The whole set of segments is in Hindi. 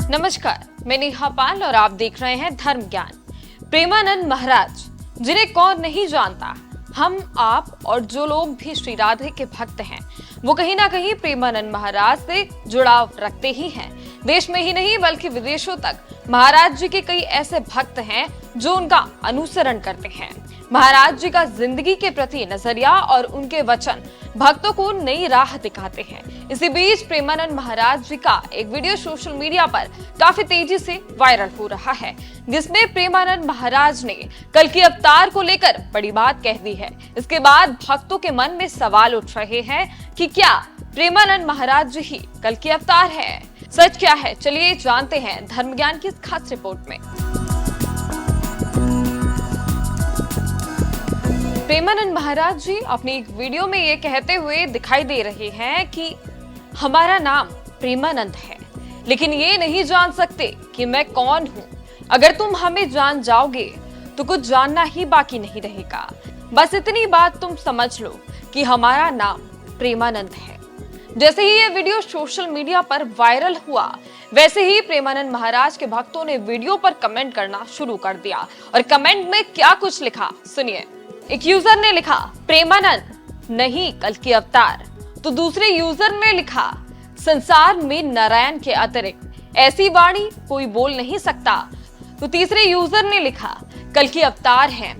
नमस्कार, मैं नेहा पाल और आप देख रहे हैं धर्म ज्ञान। प्रेमानंद महाराज, जिन्हें कौन नहीं जानता, हम आप और जो लोग भी श्री राधे के भक्त हैं वो कहीं ना कहीं प्रेमानंद महाराज से जुड़ाव रखते ही हैं। देश में ही नहीं बल्कि विदेशों तक महाराज जी के कई ऐसे भक्त हैं जो उनका अनुसरण करते हैं। महाराज जी का जिंदगी के प्रति नजरिया और उनके वचन भक्तों को नई राह दिखाते हैं। इसी बीच प्रेमानंद महाराज जी का एक वीडियो सोशल मीडिया पर काफी तेजी से वायरल हो रहा है, जिसमें प्रेमानंद महाराज ने कल की अवतार को लेकर बड़ी बात कह दी है। इसके बाद भक्तों के मन में सवाल उठ रहे हैं कि क्या प्रेमानंद महाराज जी ही कल की अवतार है? सच क्या है, चलिए जानते हैं धर्म ज्ञान की इस खास रिपोर्ट में। प्रेमानंद महाराज जी अपनी एक वीडियो में ये कहते हुए दिखाई दे रहे हैं कि हमारा नाम प्रेमानंद है, लेकिन ये नहीं जान सकते कि मैं कौन हूँ। अगर तुम हमें जान जाओगे तो कुछ जानना ही बाकी नहीं रहेगा। बस इतनी बात तुम समझ लो कि हमारा नाम प्रेमानंद है। जैसे ही ये वीडियो सोशल मीडिया पर वायरल हुआ, वैसे ही प्रेमानंद महाराज के भक्तों ने वीडियो पर कमेंट करना शुरू कर दिया। और कमेंट में क्या कुछ लिखा सुनिए। एक यूजर ने लिखा, प्रेमानंद नहीं कल की अवतार। तो दूसरे यूजर ने लिखा, संसार में नारायण के अतिरिक्त ऐसी वाणी कोई बोल नहीं सकता। तो तीसरे यूजर ने लिखा, कल की अवतार हैं।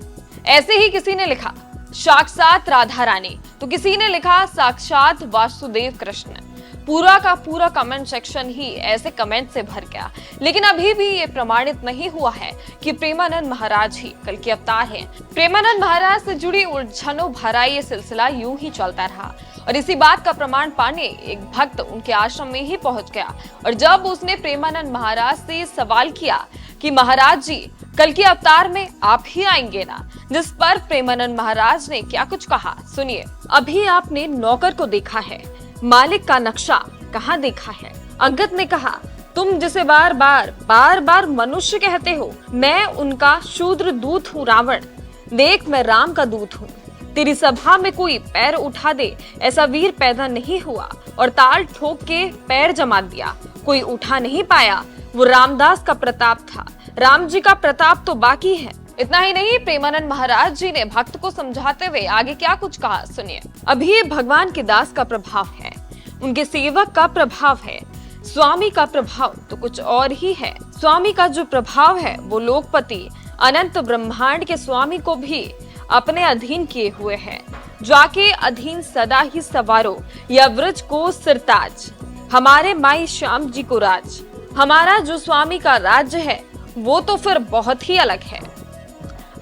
ऐसे ही किसी ने लिखा, साक्षात राधा रानी। तो किसी ने लिखा, साक्षात वासुदेव कृष्ण। पूरा का पूरा कमेंट सेक्शन ही ऐसे कमेंट से भर गया। लेकिन अभी भी ये प्रमाणित नहीं हुआ है कि प्रेमानंद महाराज ही कल के अवतार हैं। प्रेमानंद महाराज से जुड़ी उलझनों भरा ये सिलसिला यूं ही चलता रहा और इसी बात का प्रमाण पाने एक भक्त उनके आश्रम में ही पहुंच गया। और जब उसने प्रेमानंद महाराज से सवाल किया कि महाराज जी कल के अवतार में आप ही आएंगे ना, जिस पर प्रेमानंद महाराज ने क्या कुछ कहा सुनिए। अभी आपने नौकर को देखा है, मालिक का नक्शा कहाँ देखा है? अंगद ने कहा, तुम जिसे बार बार मनुष्य कहते हो, मैं उनका शूद्र दूत हूँ रावण। देख मैं राम का दूत हूँ। तेरी सभा में कोई पैर उठा दे ऐसा वीर पैदा नहीं हुआ और ताल ठोक के पैर जमा दिया, कोई उठा नहीं पाया। वो रामदास का प्रताप था, राम जी का प्रताप तो बाकी है। इतना ही नहीं, प्रेमानंद महाराज जी ने भक्त को समझाते हुए आगे क्या कुछ कहा सुनिए। अभी ये भगवान के दास का प्रभाव है, उनके सेवक का प्रभाव है। स्वामी का प्रभाव तो कुछ और ही है। स्वामी का जो प्रभाव है वो लोकपति अनंत ब्रह्मांड के स्वामी को भी अपने अधीन किए हुए है। जाके अधीन सदा ही सवारो या व्रज को सिरताज, हमारे माई श्याम जी को राज। हमारा जो स्वामी का राज्य है वो तो फिर बहुत ही अलग है।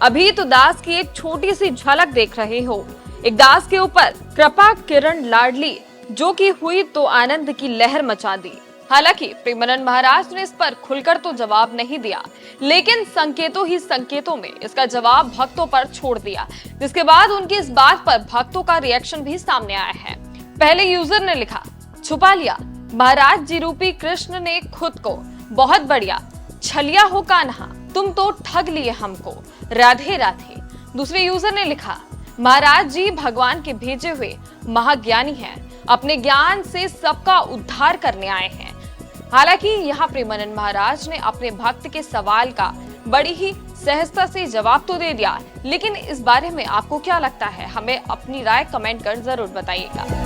अभी तो दास की एक छोटी सी झलक देख रहे हो। एक दास के ऊपर कृपा किरण लाडली जो कि हुई तो आनंद की लहर मचा दी। हालांकि प्रेमानंद महाराज ने इस पर खुलकर तो जवाब नहीं दिया, लेकिन संकेतों ही संकेतों में इसका जवाब भक्तों पर छोड़ दिया, जिसके बाद उनकी इस बात पर भक्तों का रिएक्शन भी सामने आया है। पहले यूजर ने लिखा, छुपा लिया महाराज जी रूपी कृष्ण ने खुद को, बहुत बढ़िया छलिया हो कान्हा, तुम तो ठग लिए हमको, राधे राधे। दूसरे यूजर ने लिखा, महाराज जी भगवान के भेजे हुए महाज्ञानी हैं, अपने ज्ञान से सबका उद्धार करने आए हैं। हालांकि यहाँ प्रेमानंद महाराज ने अपने भक्त के सवाल का बड़ी ही सहजता से जवाब तो दे दिया, लेकिन इस बारे में आपको क्या लगता है? हमें अपनी राय कमेंट कर जरूर बताइएगा।